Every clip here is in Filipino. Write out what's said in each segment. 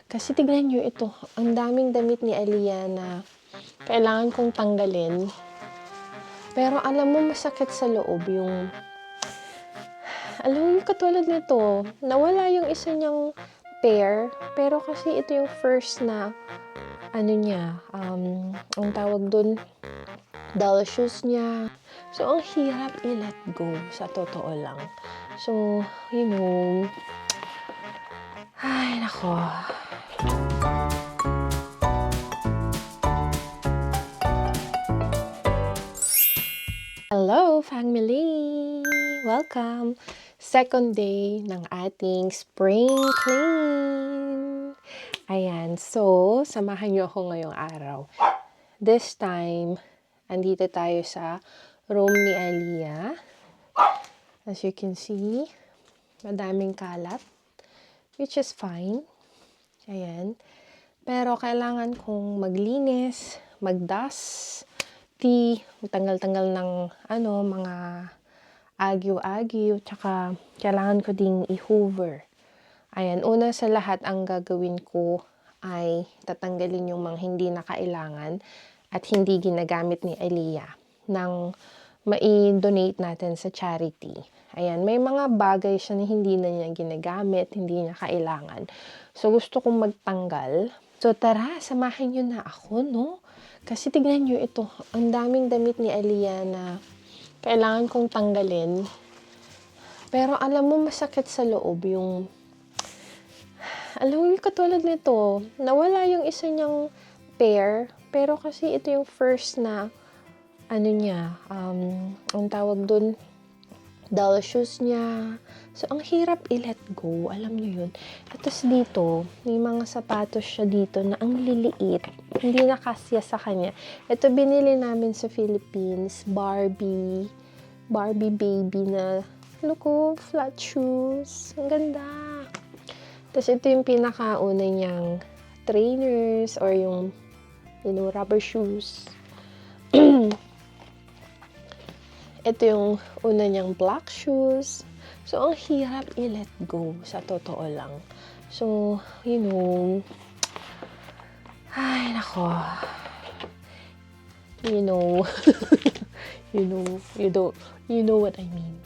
Kasi tignan niyo ito, ang daming damit ni Aliyah na kailangan kong tanggalin. Pero alam mo masakit sa loob yung, alam mo katulad nito, nawala yung isa niyang pair, pero kasi ito yung first na, ano niya, ang tawag dun, doll shoes niya. So, ang hirap i-let go, sa totoo lang. So, ay nako. Hello, family! Welcome! Second day ng ating spring clean. Ayan, so, samahan niyo ako ngayong araw. This time, andito tayo sa room ni Aliyah. As you can see, madaming kalat, which is fine. Ayan. Pero kailangan kong maglinis, mag-dust, tanggal-tanggal ng mga agyo-agyo, tsaka kailangan ko ding i-hoover. Ayan, una sa lahat ang gagawin ko ay tatanggalin yung mga hindi na kailangan at hindi ginagamit ni Aliyah nang mai-donate natin sa charity. Ayan, may mga bagay siya na hindi na niya ginagamit, hindi niya kailangan. So, gusto kong magtanggal. So, tara, samahan niyo na ako, no? Kasi tignan niyo ito, ang daming damit ni Aliyah na kailangan kong tanggalin. Pero alam mo masakit sa loob yung, alam mo katulad nito, nawala yung isa niyang pair, pero kasi ito yung first na, ang tawag dun, doll shoes niya. So, ang hirap i-let go. Alam niyo yun. Tapos dito, may mga sapatos siya dito na ang liliit. Hindi na kasya sa kanya. Ito binili namin sa Philippines. Barbie baby na, look, flat shoes. Ang ganda. Tapos ito yung pinakauna niyang trainers or yung, rubber shoes. Ito yung una niyang black shoes. So, ang hirap i-let go, sa totoo lang. So, ay, nako. You know what I mean.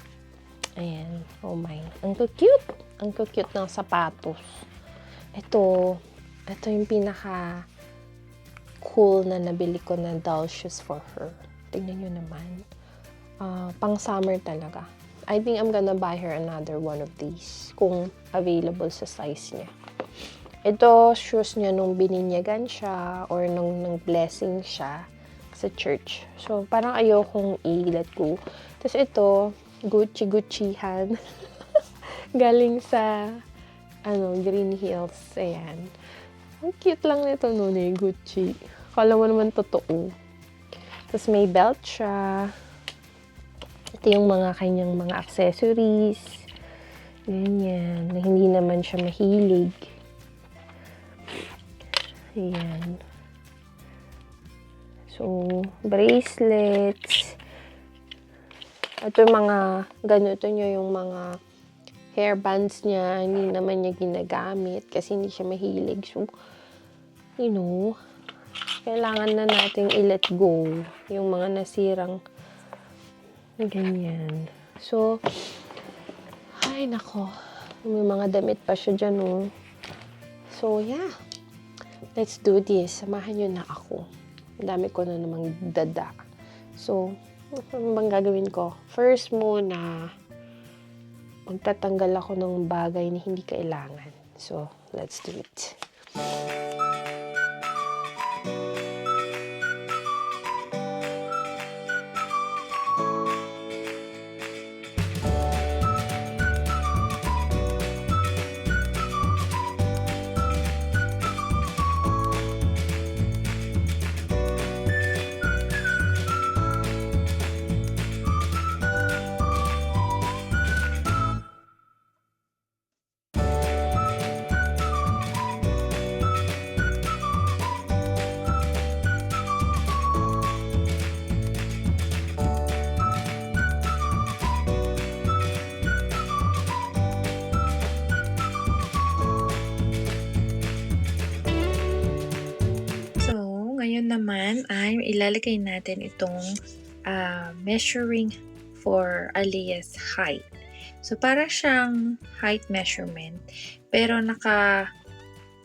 Ayan, oh my. Ang cute. Ang cute ng sapatos. Ito yung pinaka cool na nabili ko na doll shoes for her. Tingnan nyo naman. Pang summer talaga. I think I'm gonna buy her another one of these kung available sa size niya. Ito, shoes niya nung bininyagan siya or nung blessing siya sa church. So, parang ayokong i-let go. Tapos ito, Gucci-Han. Galing sa, Green Hills. Ayan. Ang cute lang nito noon Gucci. Kala mo naman totoo. Tapos may belt siya. Ito yung mga kanyang mga accessories. Ganyan. Na hindi naman siya mahilig. Ayan. So, bracelets. Ito yung mga, ganito nyo yung mga hairbands niya. Hindi naman niya ginagamit kasi hindi siya mahilig. So, kailangan na nating i-let go yung mga nasirang ganyan. So, ay nako. May mga damit pa siya dyan, oh. So, yeah. Let's do this. Samahan nyo na ako. Ang dami ko na namang dada. So, ano bang gagawin ko? First muna, magtatanggal ako ng bagay na hindi kailangan. So, let's do it. naman ay ilalagay natin itong measuring for Aliyah's height. So, para siyang height measurement, pero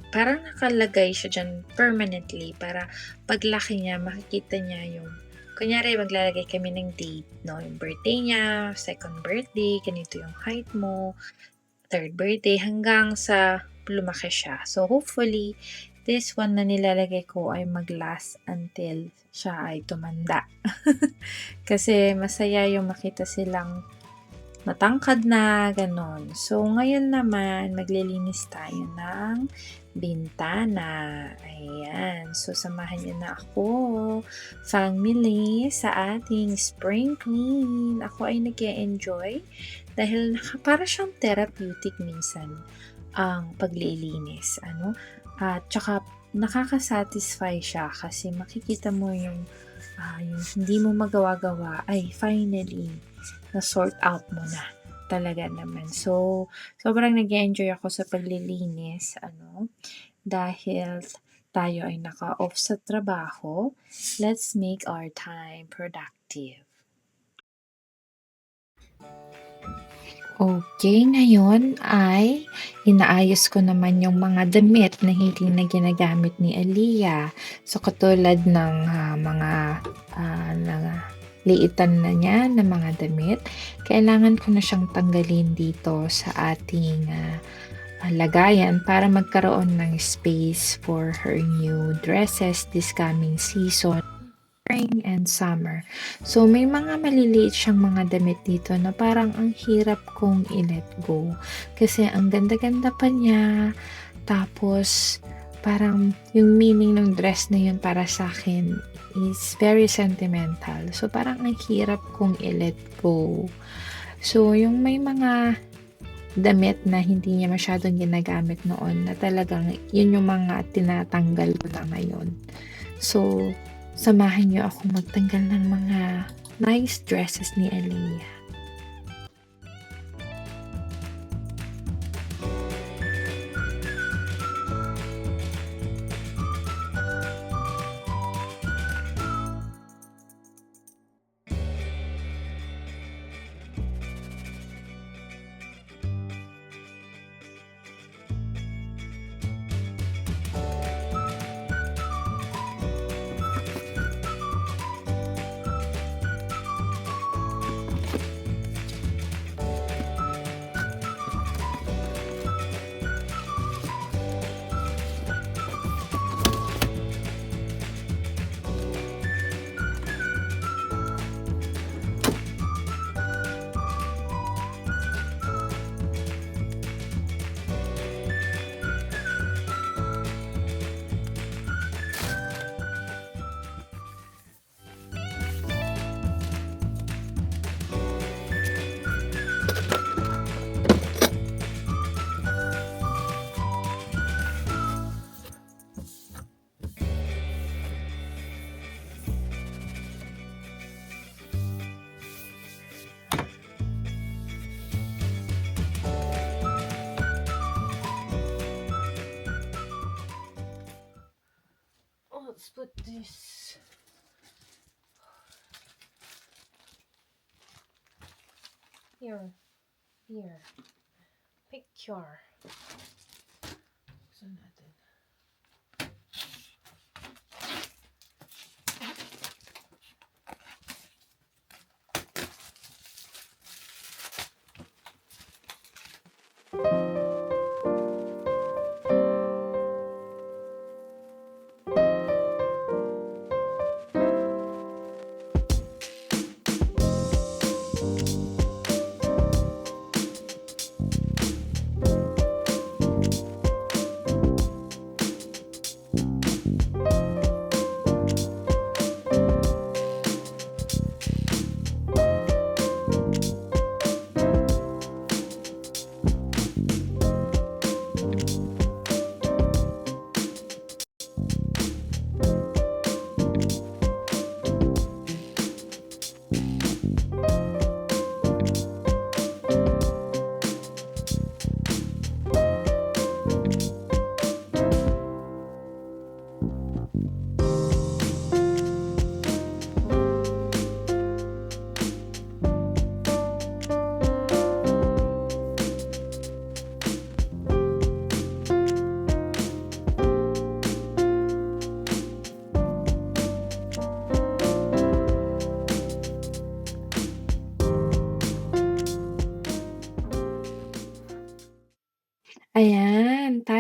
parang nakalagay siya dyan permanently para paglaki niya, makikita niya yung, kunyari maglalagay kami ng date, no? Yung birthday niya, second birthday, ganito yung height mo, third birthday, hanggang sa lumaki siya. So, hopefully, this one na nilalagay ko ay mag-last until siya ay tumanda. Kasi masaya yung makita silang matangkad na, ganon. So, ngayon naman, maglilinis tayo ng bintana. Ayan. So, samahan niyo na ako, family, sa ating spring clean. Ako ay nag-enjoy dahil para siyang therapeutic minsan ang paglilinis. At saka nakaka-satisfy siya kasi makikita mo yung hindi mo magawa-gawa ay finally na-sort out mo na talaga naman. So, sobrang nag-enjoy ako sa paglilinis, dahil tayo ay naka-off sa trabaho. Let's make our time productive. Okay, ngayon ay inaayos ko naman yung mga damit na hindi na ginagamit ni Aliyah. So, katulad ng mga liitan na niya na mga damit, kailangan ko na siyang tanggalin dito sa ating lagayan para magkaroon ng space for her new dresses this coming season, spring and summer. So, may mga maliliit siyang mga damit dito na parang ang hirap kong i-let go. Kasi ang ganda-ganda pa niya. Tapos, parang yung meaning ng dress na yun para sa akin is very sentimental. So, parang ang hirap kong i-let go. So, yung may mga damit na hindi niya masyadong ginagamit noon na talagang yun yung mga tinatanggal ko na ngayon. So, samahan niyo ako magtanggal ng mga nice dresses ni Aliyah. Let's put this here. Picture. Buksan natin.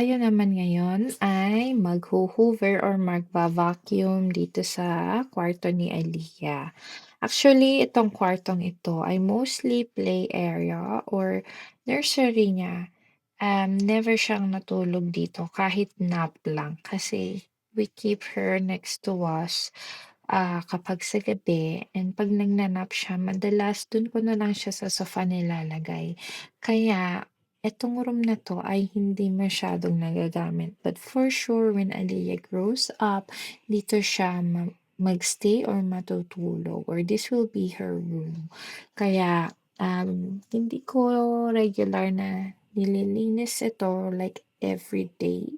tayo naman ngayon ay magho-hoover or magva-vacuum dito sa kwarto ni Aliyah. Actually, itong kwartong ito ay mostly play area or nursery niya. Never siyang natulog dito kahit nap lang kasi we keep her next to us, kapag sa gabi and 'pag nagnanap siya madalas dun ko na lang siya sa sofa nilalagay. Kaya etong room na 'to ay hindi masyadong nagagamit but for sure when Aliyah grows up, dito siya mag-stay or matutulog or this will be her room. Kaya, hindi ko regular na nililinis ito like everyday.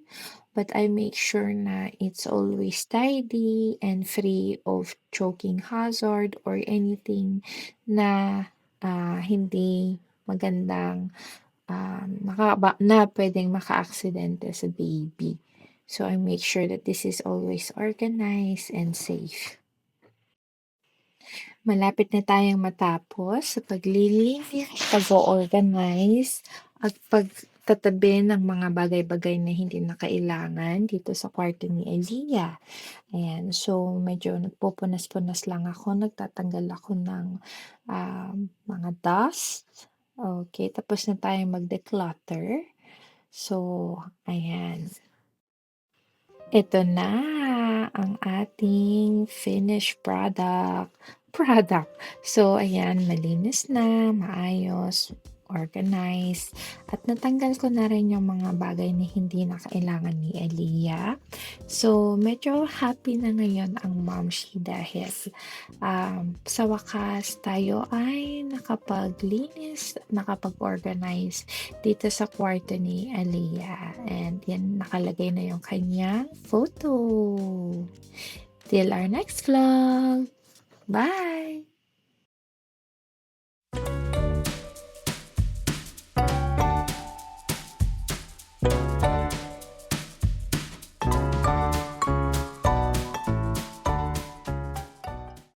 But I make sure na it's always tidy and free of choking hazard or anything na hindi magandang na pwedeng makaaksidente sa baby. So I make sure that this is always organized and safe. Malapit na tayong matapos sa paglilinis, pag-o-organize, at pagtatabi ng mga bagay-bagay na hindi na kailangan dito sa kwarto ni Aliyah. Ayan, so medyo nagpupunas-punas lang ako, nagtatanggal ako ng mga dust. Okay, tapos na tayong mag-declutter. So, ayan. Ito na ang ating finished product. So ayan, malinis na, maayos, organized, at natanggal ko na rin yung mga bagay na hindi na kailangan ni Aliyah. So medyo happy na ngayon ang momshi dahil sa wakas tayo ay nakapaglinis, nakapag-organize dito sa kwarto ni Aliyah. And yan, nakalagay na yung kanyang photo. Till our next vlog. Bye!